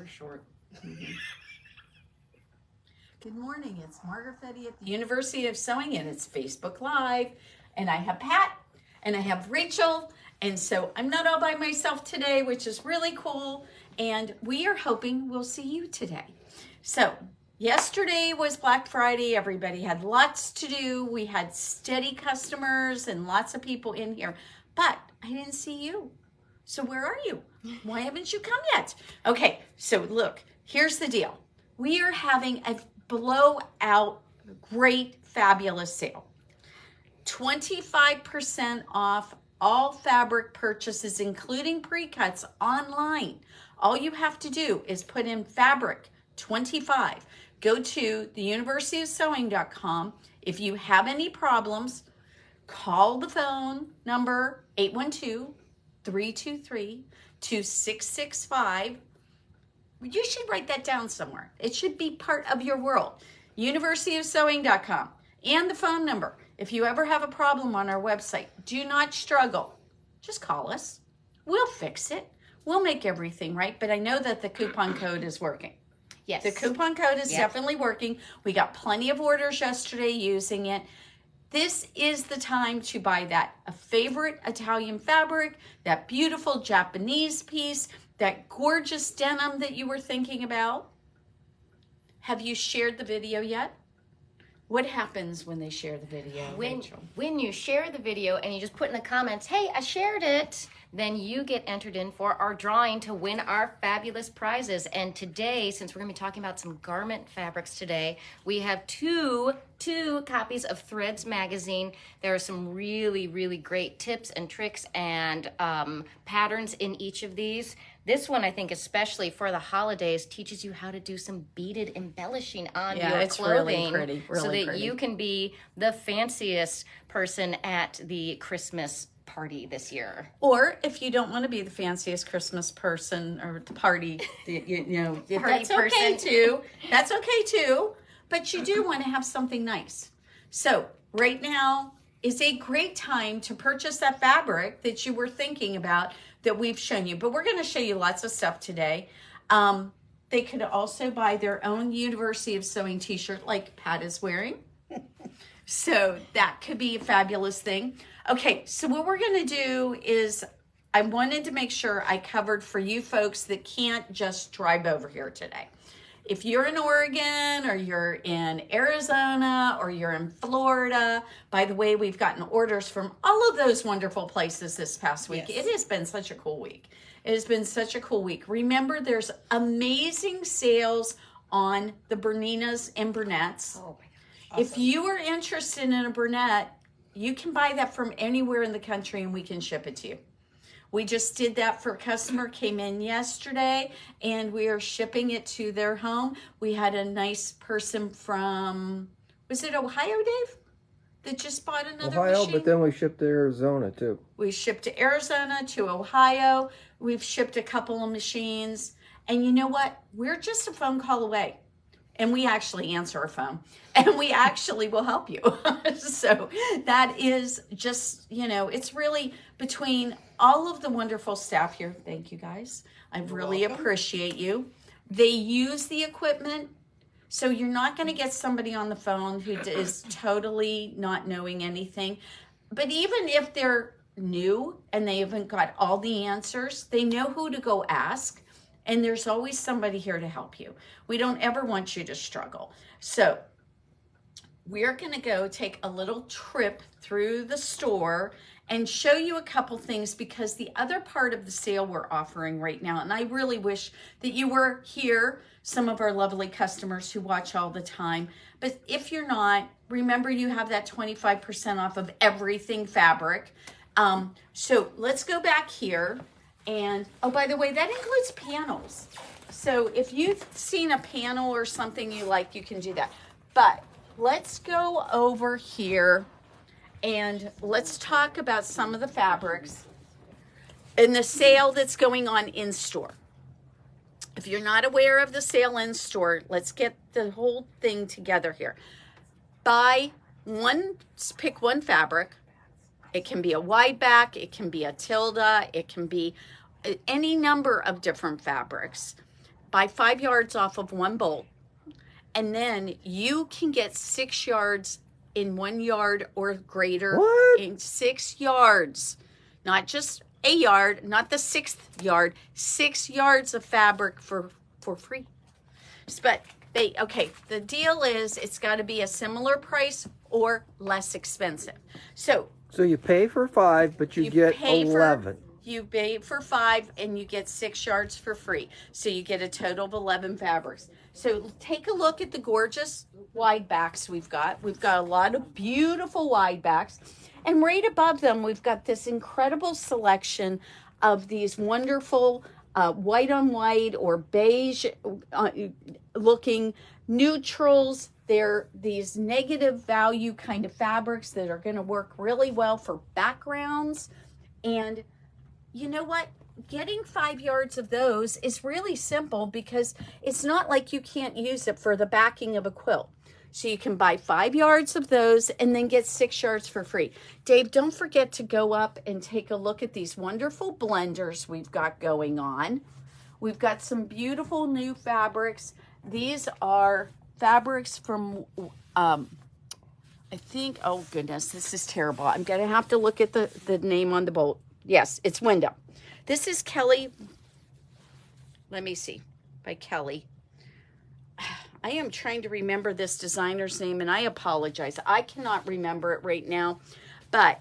We're short. Good morning, it's Margaret at the University of Sewing, and it's Facebook Live. And I have Pat, and I have Rachel, and so I'm not all by myself today, which is really cool. And we are hoping we'll see you today. So yesterday was Black Friday. Everybody had lots to do. We had steady customers and lots of people in here, but I didn't see you. So where are you? Why haven't you come yet? Okay, so look, here's the deal. We are having a blowout, great, fabulous sale. 25% off all fabric purchases, including pre-cuts, online. All you have to do is put in fabric 25. Go to theuniversityofsewing.com. If you have any problems, call the phone number 812-323-2665. You should write that down somewhere. It should be part of your world. Universityofsewing.com. And the phone number. If you ever have a problem on our website, do not struggle. Just call us. We'll fix it. We'll make everything right. But I know that the coupon code is working. Yes. The coupon code is definitely working. We got plenty of orders yesterday using it. This is the time to buy that a favorite Italian fabric, that beautiful Japanese piece, that gorgeous denim that you were thinking about. Have you shared the video yet? What happens when they share the video, Rachel? When you share the video and you just put in the comments, hey, I shared it, then you get entered in for our drawing to win our fabulous prizes. And today, since we're going to be talking about some garment fabrics today, we have two copies of Threads magazine. There are some really, really great tips and tricks and patterns in each of these. This one, I think, especially for the holidays, teaches you how to do some beaded embellishing on your it's clothing, really pretty, so that you can be the fanciest person at the Christmas party this year. Or if you don't want to be the fanciest Christmas person or the party, that's okay too. That's okay too. But you do want to have something nice. So right now is a great time to purchase that fabric that you were thinking about that we've shown you. But we're going to show you lots of stuff today. They could also buy their own University of Sewing t-shirt like Pat is wearing. So that could be a fabulous thing. Okay, so what we're going to do is I wanted to make sure I covered for you folks that can't just drive over here today. If you're in Oregon or you're in Arizona or you're in Florida, by the way, we've gotten orders from all of those wonderful places this past week. Yes. It has been such a cool week. It has been such a cool week. Remember, there's amazing sales on the Berninas and Bernettes. Oh my gosh. Awesome. If you are interested in a Bernette, you can buy that from anywhere in the country and we can ship it to you. We just did that for a customer, came in yesterday, and we are shipping it to their home. We had a nice person from, was it Ohio, Dave? That just bought another machine? But then we shipped to Arizona, too. We shipped to Arizona, to Ohio. We've shipped a couple of machines. And you know what? We're just a phone call away. And we actually answer our phone. And we actually will help you. So that is just, it's really between all of the wonderful staff here. Thank you, guys. I really appreciate you. They use the equipment. So you're not going to get somebody on the phone who is totally not knowing anything. But even if they're new and they haven't got all the answers, they know who to go ask. And there's always somebody here to help you. We don't ever want you to struggle. So we're going to go take a little trip through the store and show you a couple things, because the other part of the sale we're offering right now, and I really wish that you were here, some of our lovely customers who watch all the time. But if you're not, remember you have that 25% off of everything fabric. So let's go back here. And, oh, by the way, that includes panels. So if you've seen a panel or something you like, you can do that. But let's go over here and let's talk about some of the fabrics in the sale that's going on in store. If you're not aware of the sale in store, let's get the whole thing together here. Pick one fabric. It can be a wide back, it can be a tilde, it can be any number of different fabrics. buy 5 yards off of one bolt, and then you can get 6 yards in 1 yard or greater. What? In 6 yards, not just a yard, not the 6th yard, 6 yards of fabric for free. But the deal is it's got to be a similar price or less expensive. So you pay for 5, but you get 11. You pay for 5 and you get 6 yards for free. So you get a total of 11 fabrics. So take a look at the gorgeous wide backs we've got. We've got a lot of beautiful wide backs. And right above them, we've got this incredible selection of these wonderful white on white or beige looking neutrals. They're these negative value kind of fabrics that are going to work really well for backgrounds. And you know what? Getting 5 yards of those is really simple because it's not like you can't use it for the backing of a quilt. So you can buy 5 yards of those and then get 6 yards for free. Dave, don't forget to go up and take a look at these wonderful blenders we've got going on. We've got some beautiful new fabrics. These are fabrics from, I think, oh goodness, this is terrible. I'm going to have to look at the name on the bolt. Yes, it's Window. This is Kelly. Let me see. By Kelly. I am trying to remember this designer's name, and I apologize. I cannot remember it right now. But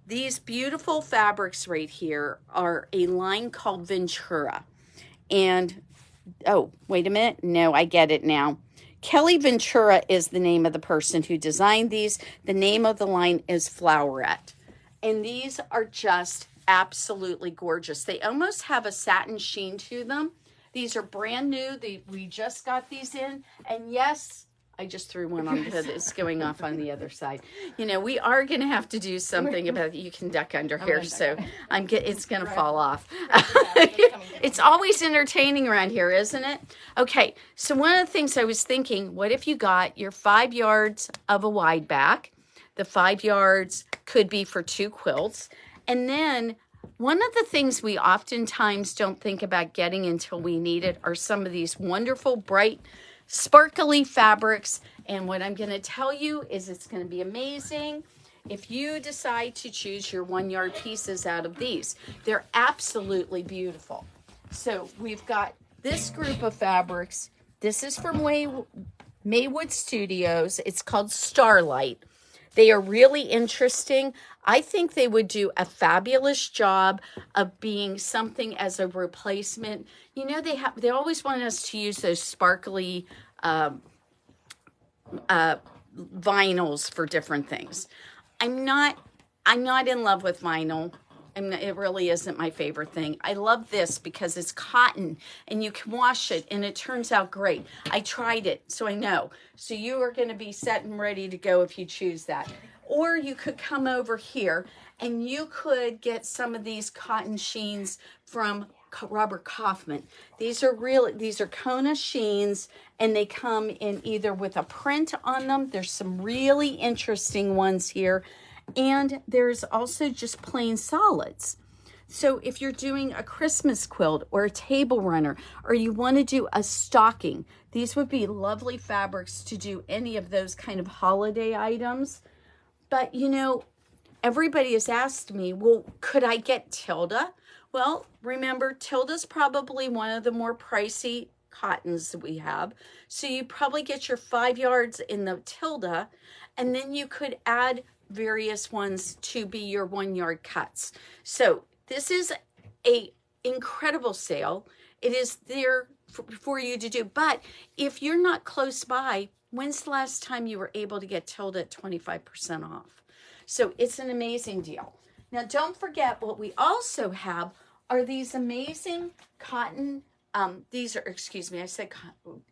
these beautiful fabrics right here are a line called Ventura. And, oh, wait a minute. No, I get it now. Kelly Ventura is the name of the person who designed these. The name of the line is Flowerette. And these are just absolutely gorgeous. They almost have a satin sheen to them. These are brand new. We just got these in. And yes, I just threw one on because it's going off on the other side. You know, we are going to have to do something about it. You can duck under here. So it's going to fall off. It's always entertaining around here, isn't it? Okay. So one of the things I was thinking, what if you got your 5 yards of a wide back? The 5 yards could be for 2 quilts. And then one of the things we oftentimes don't think about getting until we need it are some of these wonderful, bright, sparkly fabrics. And what I'm going to tell you is it's going to be amazing if you decide to choose your 1 yard pieces out of these. They're absolutely beautiful. So we've got this group of fabrics. This is from Maywood Studios. It's called Starlight. They are really interesting. I think they would do a fabulous job of being something as a replacement. You know, they always want us to use those sparkly vinyls for different things. I'm not in love with vinyl. It really isn't my favorite thing. I love this because it's cotton and you can wash it and it turns out great. I tried it, so I know. So you are going to be set and ready to go if you choose that. Or you could come over here and you could get some of these cotton sheens from Robert Kaufman. These are Kona sheens, and they come in either with a print on them. There's some really interesting ones here. And there's also just plain solids. So if you're doing a Christmas quilt or a table runner, or you want to do a stocking, these would be lovely fabrics to do any of those kind of holiday items. But, you know, everybody has asked me, well, could I get Tilda? Well, remember, Tilda's probably one of the more pricey cottons that we have. So you probably get your 5 yards in the Tilda, and then you could add various ones to be your 1 yard cuts. So this is a incredible sale. It is there for you to do. But if you're not close by, when's the last time you were able to get Tilda at 25% off? So it's an amazing deal. Now, don't forget what we also have are these amazing cotton. These are, excuse me, I said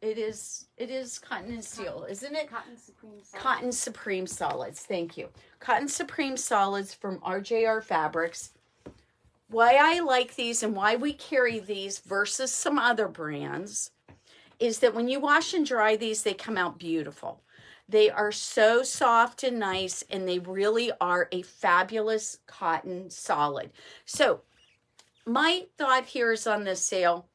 it is Cotton+Steel, isn't it? Cotton Supreme Solids. Cotton Supreme Solids, thank you. Cotton Supreme Solids from RJR Fabrics. Why I like these and why we carry these versus some other brands is that when you wash and dry these, they come out beautiful. They are so soft and nice, and they really are a fabulous cotton solid. So my thought here is on this sale,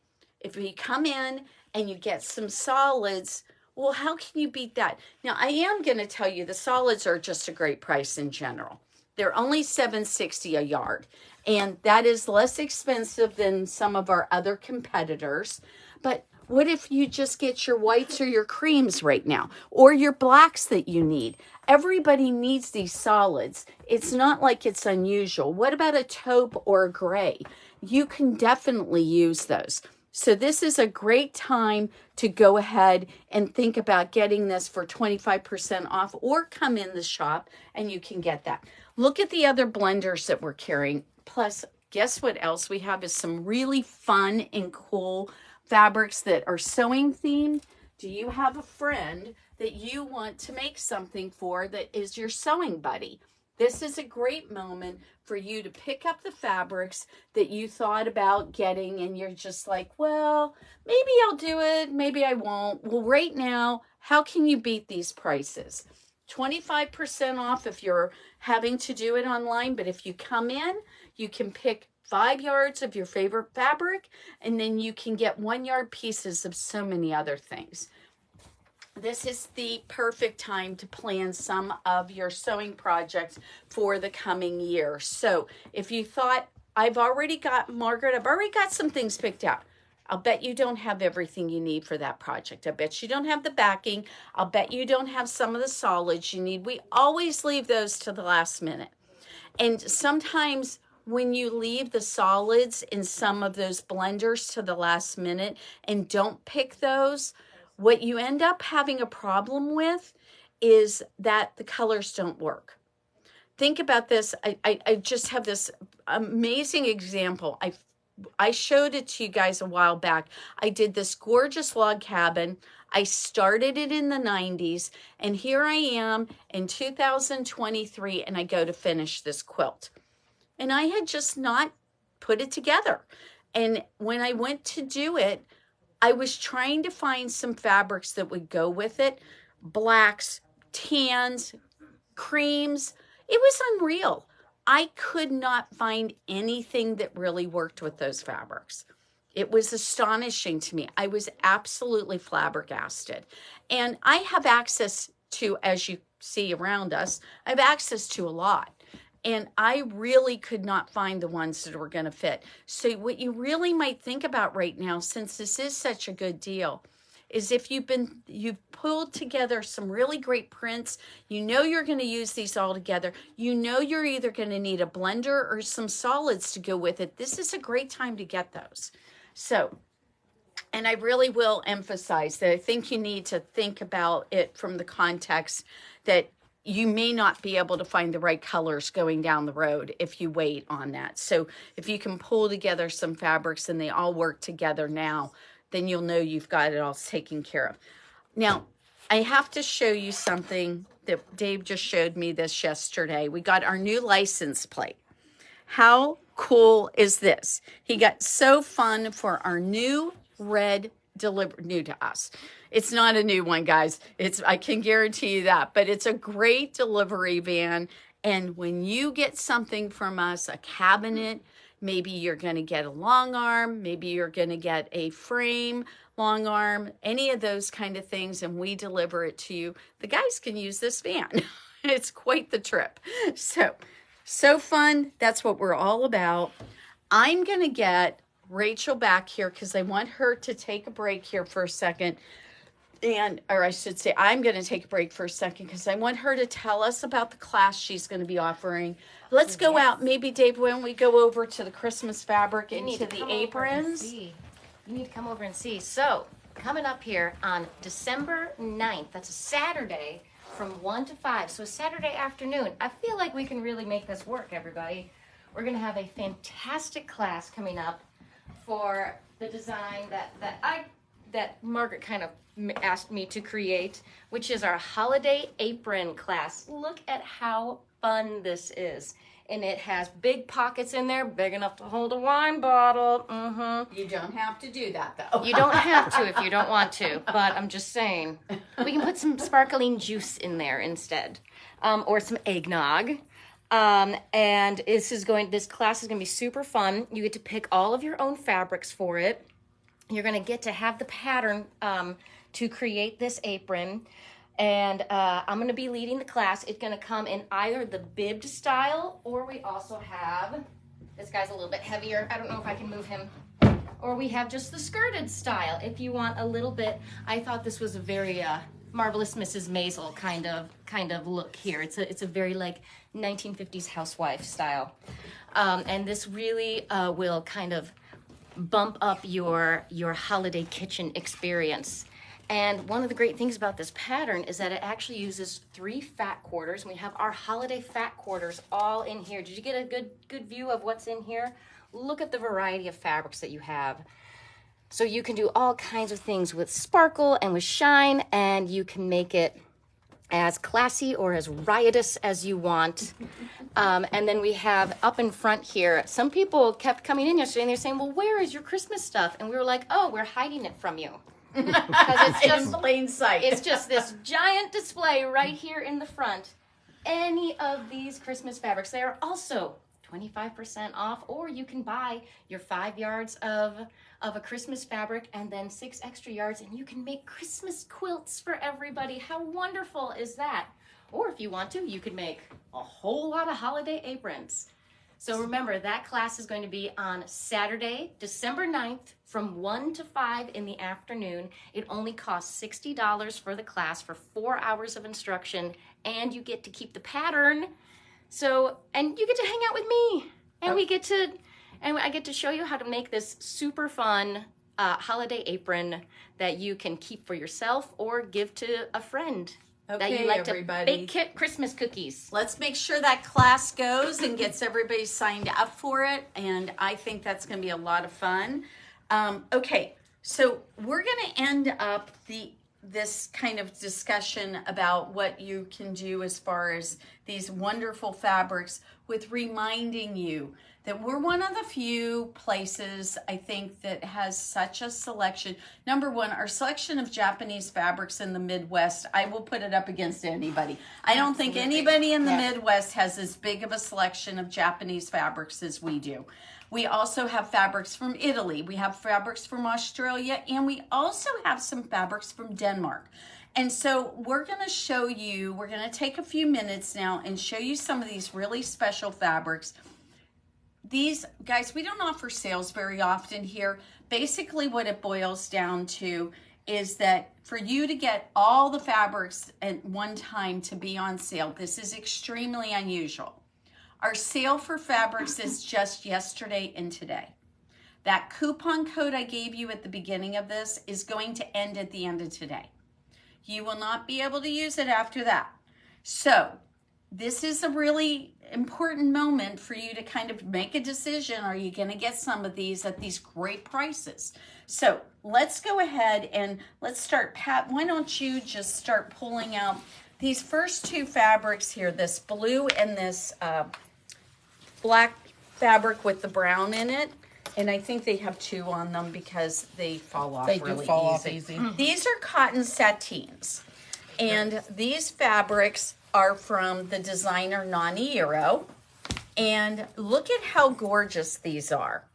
if you come in and you get some solids, well, how can you beat that? Now, I am going to tell you the solids are just a great price in general. They're only $7.60 a yard, and that is less expensive than some of our other competitors. But what if you just get your whites or your creams right now, or your blacks that you need? Everybody needs these solids. It's not like it's unusual. What about a taupe or a gray? You can definitely use those. So this is a great time to go ahead and think about getting this for 25% off, or come in the shop and you can get that. Look at the other blenders that we're carrying. Plus, guess what else we have is some really fun and cool fabrics that are sewing themed. Do you have a friend that you want to make something for that is your sewing buddy? This is a great moment for you to pick up the fabrics that you thought about getting, and you're just like, well, maybe I'll do it, maybe I won't. Well, right now, how can you beat these prices? 25% off if you're having to do it online, but if you come in, you can pick 5 yards of your favorite fabric, and then you can get 1 yard pieces of so many other things. This is the perfect time to plan some of your sewing projects for the coming year. So if you thought, Margaret, I've already got some things picked out. I'll bet you don't have everything you need for that project. I bet you don't have the backing. I'll bet you don't have some of the solids you need. We always leave those to the last minute. And sometimes when you leave the solids in some of those blenders to the last minute and don't pick those, what you end up having a problem with is that the colors don't work. Think about this. I just have this amazing example. I showed it to you guys a while back. I did this gorgeous log cabin. I started it in the 90s, and here I am in 2023, and I go to finish this quilt. And I had just not put it together. And when I went to do it, I was trying to find some fabrics that would go with it. Blacks, tans, creams. It was unreal. I could not find anything that really worked with those fabrics. It was astonishing to me. I was absolutely flabbergasted. And I have access to, as you see around us, I have access to a lot. And I really could not find the ones that were going to fit. So what you really might think about right now, since this is such a good deal, is if you've pulled together some really great prints, you know you're going to use these all together. You know you're either going to need a blender or some solids to go with it. This is a great time to get those. So, and I really will emphasize that I think you need to think about it from the context that you may not be able to find the right colors going down the road if you wait on that. So if you can pull together some fabrics and they all work together now, then you'll know you've got it all taken care of. Now, I have to show you something that Dave just showed me this yesterday. We got our new license plate. How cool is this? He got so fun for our new red delivery, new to us. It's not a new one, guys. I can guarantee you that, but it's a great delivery van. And when you get something from us, a cabinet, maybe you're going to get a long arm, maybe you're going to get a frame, long arm, any of those kind of things, and we deliver it to you, the guys can use this van. It's quite the trip. So fun. That's what we're all about. I'm going to get Rachel back here because I want her to take a break here for a second. Or I should say, I'm going to take a break for a second because I want her to tell us about the class she's going to be offering. Let's go out. Maybe, Dave, when we go over to the Christmas fabric into the aprons. You need to come over and see. So, coming up here on December 9th, that's a Saturday from 1 to 5. So, Saturday afternoon. I feel like we can really make this work, everybody. We're going to have a fantastic class coming up for the design that Margaret kind of asked me to create, which is our holiday apron class. Look at how fun this is. And it has big pockets in there, big enough to hold a wine bottle. You don't have to do that, though. You don't have to if you don't want to, but I'm just saying. We can put some sparkling juice in there instead, or some eggnog. And this class is going to be super fun. You get to pick all of your own fabrics for it. you're going to get to have the pattern to create this apron. And I'm going to be leading the class. It's going to come in either the bibbed style, or we also have, this guy's a little bit heavier. I don't know if I can move him. Or we have just the skirted style if you want a little bit. I thought this was a very Marvelous Mrs. Maisel kind of look here. It's a very like 1950s housewife style. And this really will kind of bump up your holiday kitchen experience. And one of the great things about this pattern is that it actually uses 3 fat quarters. We have our holiday fat quarters all in here. Did you get a good view of what's in here? Look at the variety of fabrics that you have. So you can do all kinds of things with sparkle and with shine, and you can make it as classy or as riotous as you want. And then we have up in front here, some people kept coming in yesterday and they're saying, well, where is your Christmas stuff? And we were like, oh, we're hiding it from you. Because it's just in plain sight. It's just this giant display right here in the front. Any of these Christmas fabrics, they are also 25% off, or you can buy your 5 yards of a Christmas fabric and then 6 extra yards, and you can make Christmas quilts for everybody. How wonderful is that? Or if you want to, you could make a whole lot of holiday aprons. So remember, that class is going to be on Saturday, December 9th from 1 to 5 in the afternoon. It only costs $60 for the class for 4 hours of instruction, and you get to keep the pattern. So, and you get to hang out with me, and I get to show you how to make this super fun holiday apron that you can keep for yourself or give to a friend that you like everybody. to bake Christmas cookies. Let's make sure that class goes and gets everybody signed up for it, and I think that's going to be a lot of fun. Okay, so we're going to end up this kind of discussion about what you can do as far as these wonderful fabrics with reminding you that we're one of the few places, I think, that has such a selection. Number one, our selection of Japanese fabrics in the Midwest, I will put it up against anybody. I don't think anybody in the Midwest has as big of a selection of Japanese fabrics as we do. We also have fabrics from Italy. We have fabrics from Australia, and we also have some fabrics from Denmark. And so we're going to show you, we're going to take a few minutes now and show you some of these really special fabrics. These, guys, we don't offer sales very often here. Basically what it boils down to is that for you to get all the fabrics at one time to be on sale, this is extremely unusual. Our sale for fabrics is just yesterday and today. That coupon code I gave you at the beginning of this is going to end at the end of today. You will not be able to use it after that. So this is a really important moment for you to kind of make a decision. Are you going to get some of these at these great prices? So let's go ahead and let's start. Pat, why don't you just start pulling out these first 2 fabrics here, this blue and this black fabric with the brown in it. And I think they have 2 on them because they fall off really easy. They do fall off easy. These are cotton satines. And these fabrics are from the designer Nani Iro. And look at how gorgeous these are.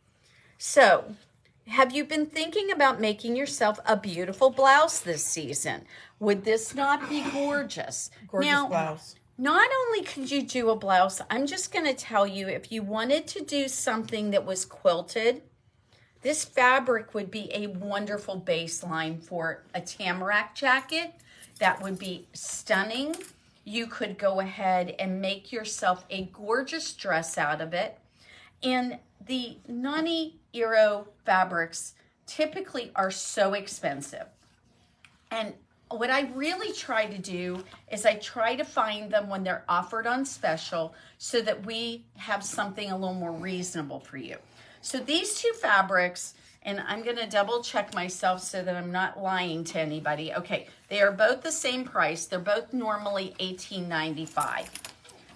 So, have you been thinking about making yourself a beautiful blouse this season? Would this not be gorgeous? Gorgeous blouse. Not only could you do a blouse, I'm just going to tell you, if you wanted to do something that was quilted, this fabric would be a wonderful baseline for a tamarack jacket. That would be stunning. You could go ahead and make yourself a gorgeous dress out of it. And the Nani Iro fabrics typically are so expensive. And what I really try to do is I try to find them when they're offered on special so that we have something a little more reasonable for you. So these 2 fabrics, and I'm going to double check myself so that I'm not lying to anybody. Okay, they are both the same price. They're both normally $18.95.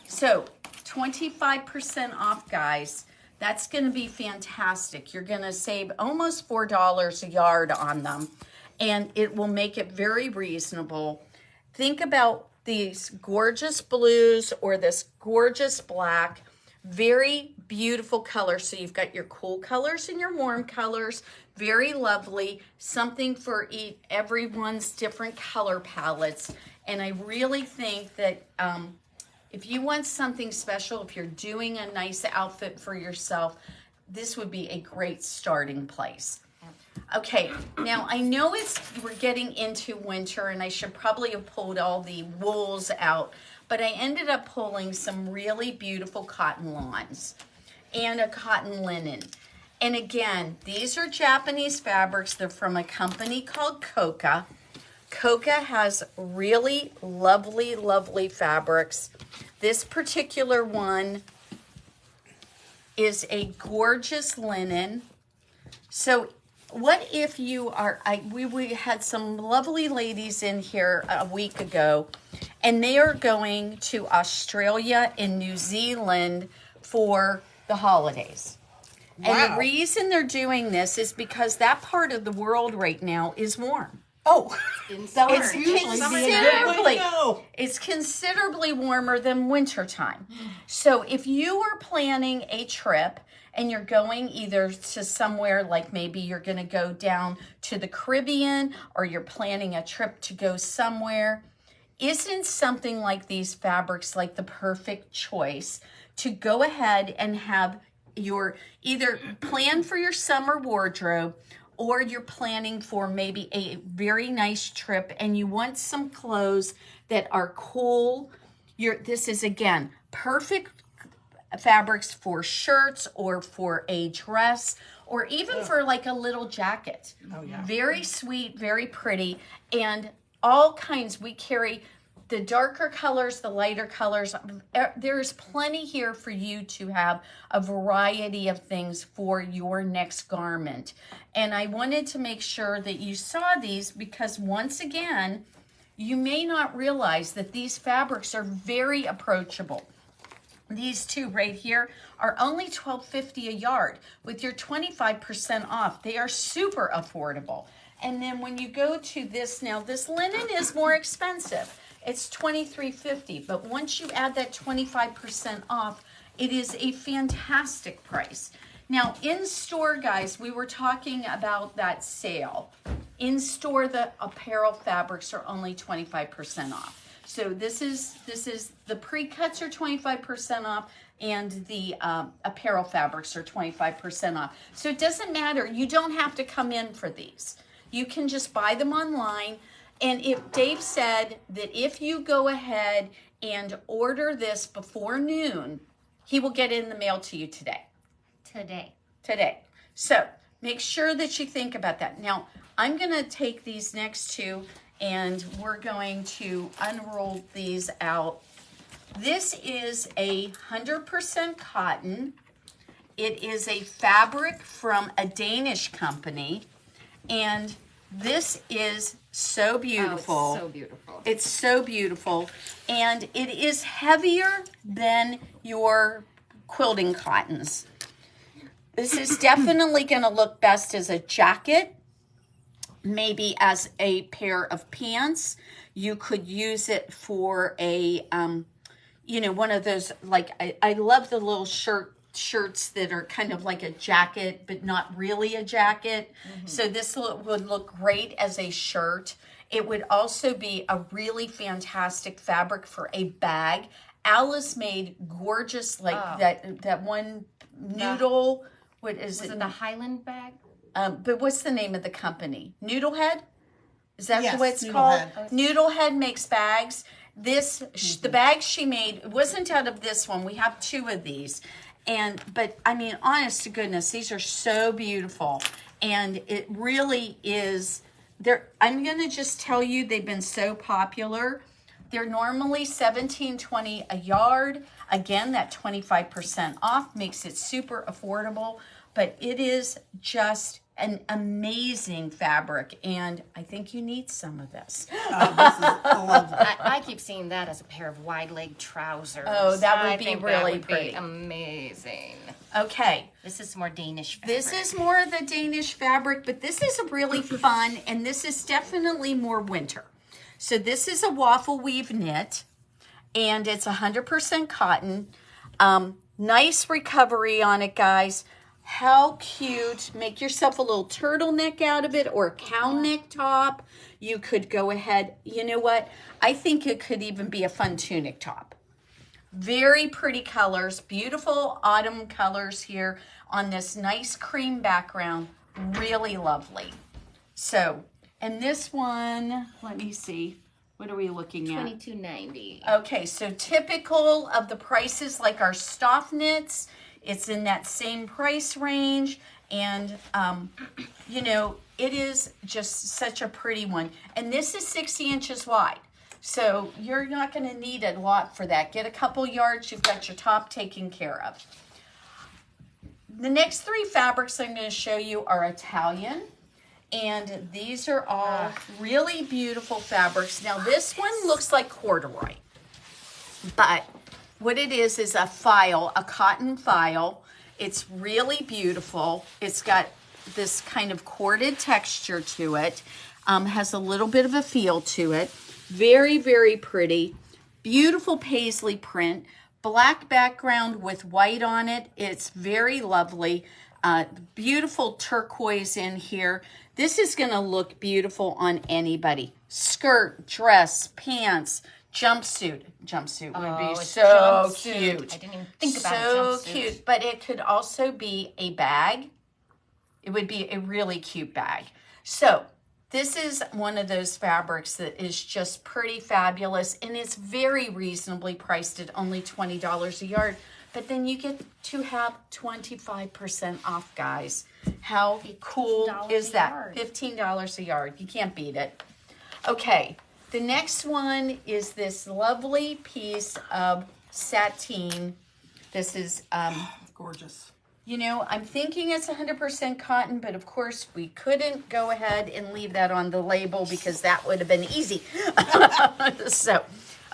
So 25% off, guys. That's going to be fantastic. You're going to save almost $4 a yard on them. And it will make it very reasonable. Think about these gorgeous blues or this gorgeous black, very beautiful colors. So you've got your cool colors and your warm colors. Very lovely. Something for everyone's different color palettes. And I really think that if you want something special, if you're doing a nice outfit for yourself, this would be a great starting place. Okay, now I know we're getting into winter, and I should probably have pulled all the wools out, but I ended up pulling some really beautiful cotton lawns and a cotton linen. And again, these are Japanese fabrics. They're from a company called Koka. Koka has really lovely, lovely fabrics. This particular one is a gorgeous linen. So what if you are, we had some lovely ladies in here a week ago, and they are going to Australia and New Zealand for the holidays. Wow. And the reason they're doing this is because that part of the world right now is warm. Oh, it's considerably warmer than wintertime. So if you are planning a trip and you're going either to somewhere like maybe you're going to go down to the Caribbean, or you're planning a trip to go somewhere, isn't something like these fabrics like the perfect choice to go ahead and have your either plan for your summer wardrobe, or you're planning for maybe a very nice trip and you want some clothes that are cool. This is, again, perfect fabrics for shirts or for a dress, or even for like a little jacket. Oh, yeah. Very sweet, very pretty, and all kinds. We carry the darker colors, the lighter colors. There's plenty here for you to have a variety of things for your next garment. And I wanted to make sure that you saw these because, once again, you may not realize that these fabrics are very approachable. These two right here are only $12.50 a yard. With your 25% off, they are super affordable. And then when you go to this now, this linen is more expensive. It's $23.50, but once you add that 25% off, it is a fantastic price. Now, in store, guys, we were talking about that sale. In store, the apparel fabrics are only 25% off. So this is the pre-cuts are 25% off, and the apparel fabrics are 25% off. So it doesn't matter. You don't have to come in for these. You can just buy them online. And if Dave said that if you go ahead and order this before noon, he will get it in the mail to you today. Today. So make sure that you think about that. Now, I'm going to take these next two and we're going to unroll these out. This is 100% cotton. It is a fabric from a Danish company, and this is so beautiful. Oh, it's so beautiful. It's so beautiful, and it is heavier than your quilting cottons. This is definitely going to look best as a jacket, maybe as a pair of pants. You could use it for a, one of those, like, I love the little shirts that are kind of like a jacket, but not really a jacket. Mm-hmm. So this would look great as a shirt. It would also be a really fantastic fabric for a bag. Alice made gorgeous, that one noodle. What is it? Was it the Highland bag? But what's the name of the company? Noodlehead? Is that what it's Noodlehead. called? Noodlehead makes bags. The bag she made, it wasn't out of this one. We have two of these. But I mean, honest to goodness, these are so beautiful. And it really is, I'm going to just tell you, they've been so popular. They're normally $17.20 a yard. Again, that 25% off makes it super affordable, but it is just an amazing fabric, and I think you need some of this. I keep seeing that as a pair of wide leg trousers. Oh, that would be really pretty. Be amazing. Okay. This is more Danish fabric. This is more of the Danish fabric, but this is a really fun, and this is definitely more winter. So this is a waffle weave knit, and it's 100% cotton. Nice recovery on it, guys. How cute. Make yourself a little turtleneck out of it or a cow neck top. You could go ahead. You know what? I think it could even be a fun tunic top. Very pretty colors. Beautiful autumn colors here on this nice cream background. Really lovely. So, and this one, let me see. What are we looking at? $22.90. Okay, so typical of the prices like our Stoff knits, it's in that same price range. And, you know, it is just such a pretty one. And this is 60 inches wide. So you're not going to need a lot for that. Get a couple yards, you've got your top taken care of. The next three fabrics I'm going to show you are Italian. And these are all really beautiful fabrics. Now this one looks like corduroy. But what it is a file, a cotton file. It's really beautiful. It's got this kind of corded texture to it. Has a little bit of a feel to it. Very, very pretty. Beautiful paisley print. Black background with white on it. It's very lovely. Beautiful turquoise in here. This is going to look beautiful on anybody. Skirt, dress, pants, jumpsuit. Jumpsuit would be so cute. I didn't even think about so cute. But it could also be a bag. It would be a really cute bag. So this is one of those fabrics that is just pretty fabulous, and it's very reasonably priced at only $20 a yard. But then you get to have 25% off, guys. How cool is that? $15 a yard. You can't beat it. Okay, the next one is this lovely piece of sateen. This is gorgeous. You know, I'm thinking it's 100% cotton, but of course we couldn't go ahead and leave that on the label because that would have been easy. So,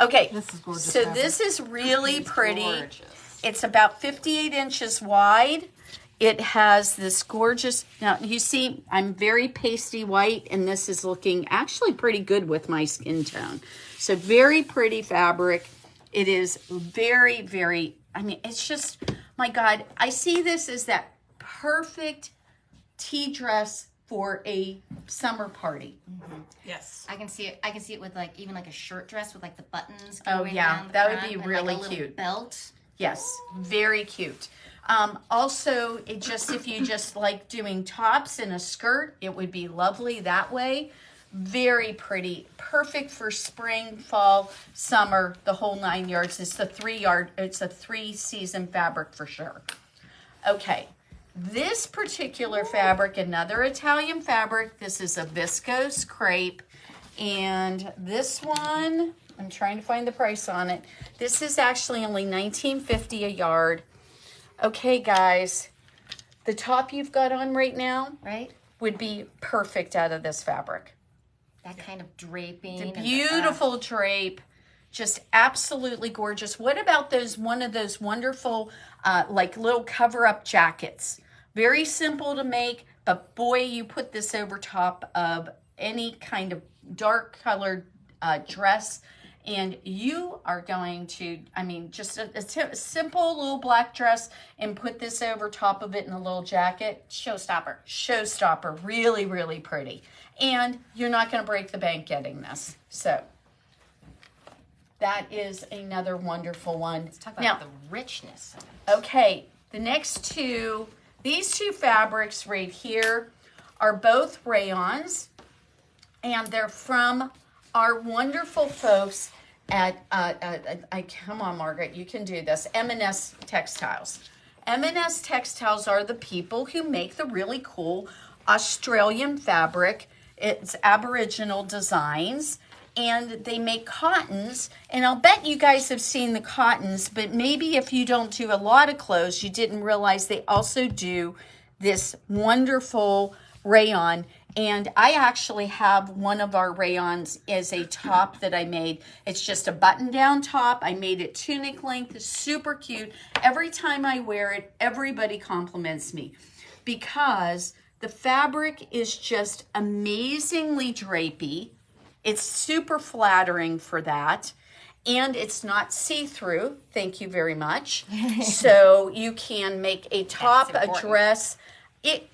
okay. This is gorgeous. So this is really pretty. Gorgeous. It's about 58 inches wide. It has this gorgeous, now you see I'm very pasty white, and this is looking actually pretty good with my skin tone. So very pretty fabric. It is very, very, I mean, it's just, my God, I see this as that perfect tea dress for a summer party. Mm-hmm. Yes. I can see it. I can see it with like even like a shirt dress with like the buttons Oh going yeah, down the that front would be and, really like, a cute. Belt. Yes, very cute. Also, it just, if you just like doing tops and a skirt, it would be lovely that way. Very pretty, perfect for spring, fall, summer, the whole 9 yards. It's a 3-season fabric for sure. Okay, this particular fabric, another Italian fabric. This is a viscose crepe, and this one, I'm trying to find the price on it. This is actually only $19.50 a yard. Okay, guys, the top you've got on right now, Right? would be perfect out of this fabric. That kind of draping. The and beautiful drape, just absolutely gorgeous. What about one of those wonderful, like little cover-up jackets? Very simple to make, but boy, you put this over top of any kind of dark colored dress, and you are going to, I mean, just a simple little black dress, and put this over top of it in a little jacket. Showstopper. Showstopper. Really, really pretty. And you're not going to break the bank getting this. So that is another wonderful one. Let's talk about the richness of it. Okay, the next two, these two fabrics right here are both rayons, and they're from our wonderful folks at, come on, Margaret, you can do this, M&S Textiles. M&S Textiles are the people who make the really cool Australian fabric. It's Aboriginal designs, and they make cottons, and I'll bet you guys have seen the cottons, but maybe if you don't do a lot of clothes, you didn't realize they also do this wonderful rayon. And I actually have one of our rayons as a top that I made. It's just a button-down top. I made it tunic length. It's super cute. Every time I wear it, everybody compliments me because the fabric is just amazingly drapey. It's super flattering for that. And it's not see-through. Thank you very much. So you can make a top, a dress.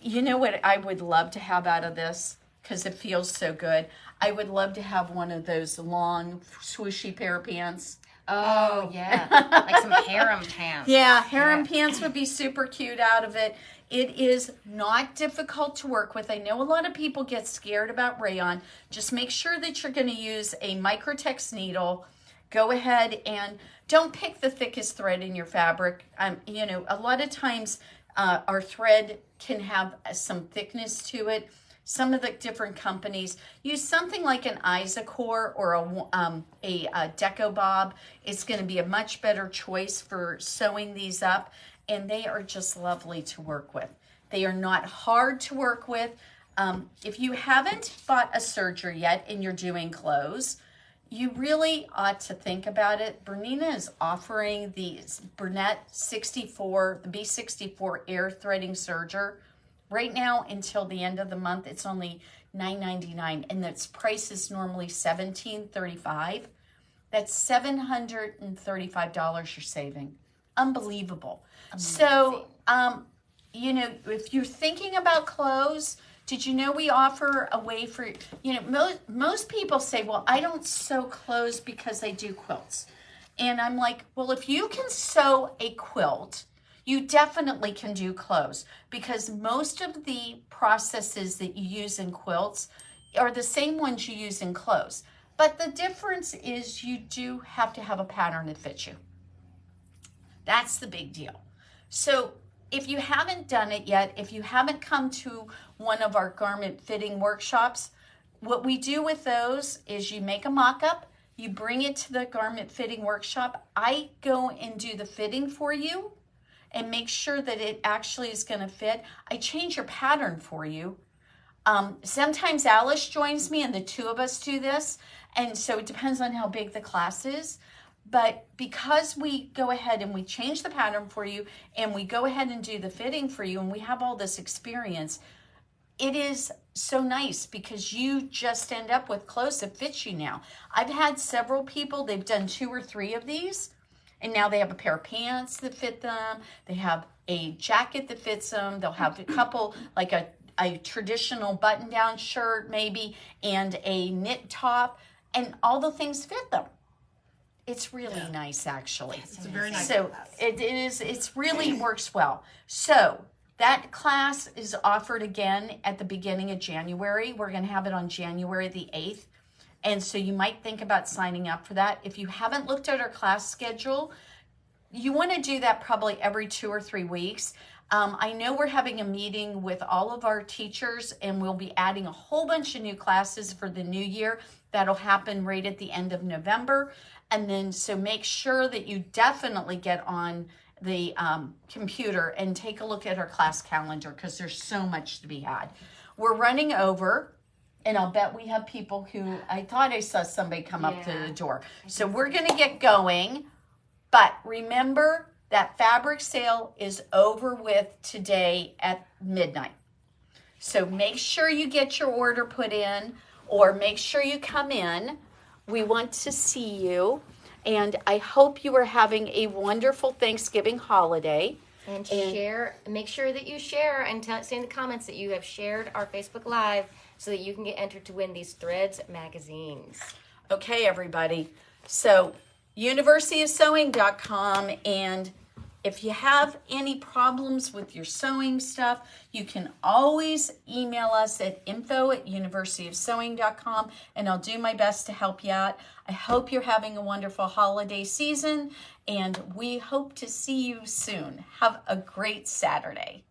You know what I would love to have out of this? Because it feels so good. I would love to have one of those long, swooshy pair of pants. Oh, yeah. Like some harem pants. Yeah, harem pants would be super cute out of it. It is not difficult to work with. I know a lot of people get scared about rayon. Just make sure that you're going to use a Microtex needle. Go ahead and don't pick the thickest thread in your fabric. You know, a lot of times our thread can have some thickness to it. Some of the different companies use something like an Isacore or a Deco Bob. It's going to be a much better choice for sewing these up, and they are just lovely to work with. They are not hard to work with. If you haven't bought a serger yet and you're doing clothes, you really ought to think about it. Bernina is offering the Bernette 64, the B64 air threading serger. Right now, until the end of the month, it's only $9.99, and its price is normally $17.35. That's $735 you're saving. Unbelievable. So, you know, if you're thinking about clothes, did you know we offer a way for, you know, most people say, well, I don't sew clothes because I do quilts. And I'm like, well, if you can sew a quilt, you definitely can do clothes, because most of the processes that you use in quilts are the same ones you use in clothes. But the difference is you do have to have a pattern that fits you. That's the big deal. So if you haven't done it yet, if you haven't come to one of our garment fitting workshops, what we do with those is you make a mock-up, you bring it to the garment fitting workshop. I go and do the fitting for you and make sure that it actually is going to fit. I change your pattern for you. Sometimes Alice joins me and the two of us do this. And so it depends on how big the class is. But because we go ahead and we change the pattern for you and we go ahead and do the fitting for you and we have all this experience, it is so nice because you just end up with clothes that fit you now. I've had several people, they've done 2 or 3 of these, and now they have a pair of pants that fit them. They have a jacket that fits them. They'll have a couple, like a traditional button-down shirt maybe, and a knit top, and all the things fit them. It's really nice, actually. It's a very nice So class. it really works well. So that class is offered again at the beginning of January. We're going to have it on January the 8th. And so you might think about signing up for that. If you haven't looked at our class schedule, you want to do that probably every 2 or 3 weeks. I know we're having a meeting with all of our teachers, and we'll be adding a whole bunch of new classes for the new year. That'll happen right at the end of November. And then so make sure that you definitely get on the computer and take a look at our class calendar, because there's so much to be had. We're running over. And I'll bet we have people who, I thought I saw somebody come up to the door. So we're going to get going. But remember that fabric sale is over with today at midnight. So make sure you get your order put in, or make sure you come in. We want to see you. And I hope you are having a wonderful Thanksgiving holiday. And share, make sure that you share and say in the comments that you have shared our Facebook Live so that you can get entered to win these Threads magazines. Okay, everybody. So, universityofsewing.com, and if you have any problems with your sewing stuff, you can always email us at info@universityofsewing.com, and I'll do my best to help you out. I hope you're having a wonderful holiday season, and we hope to see you soon. Have a great Saturday.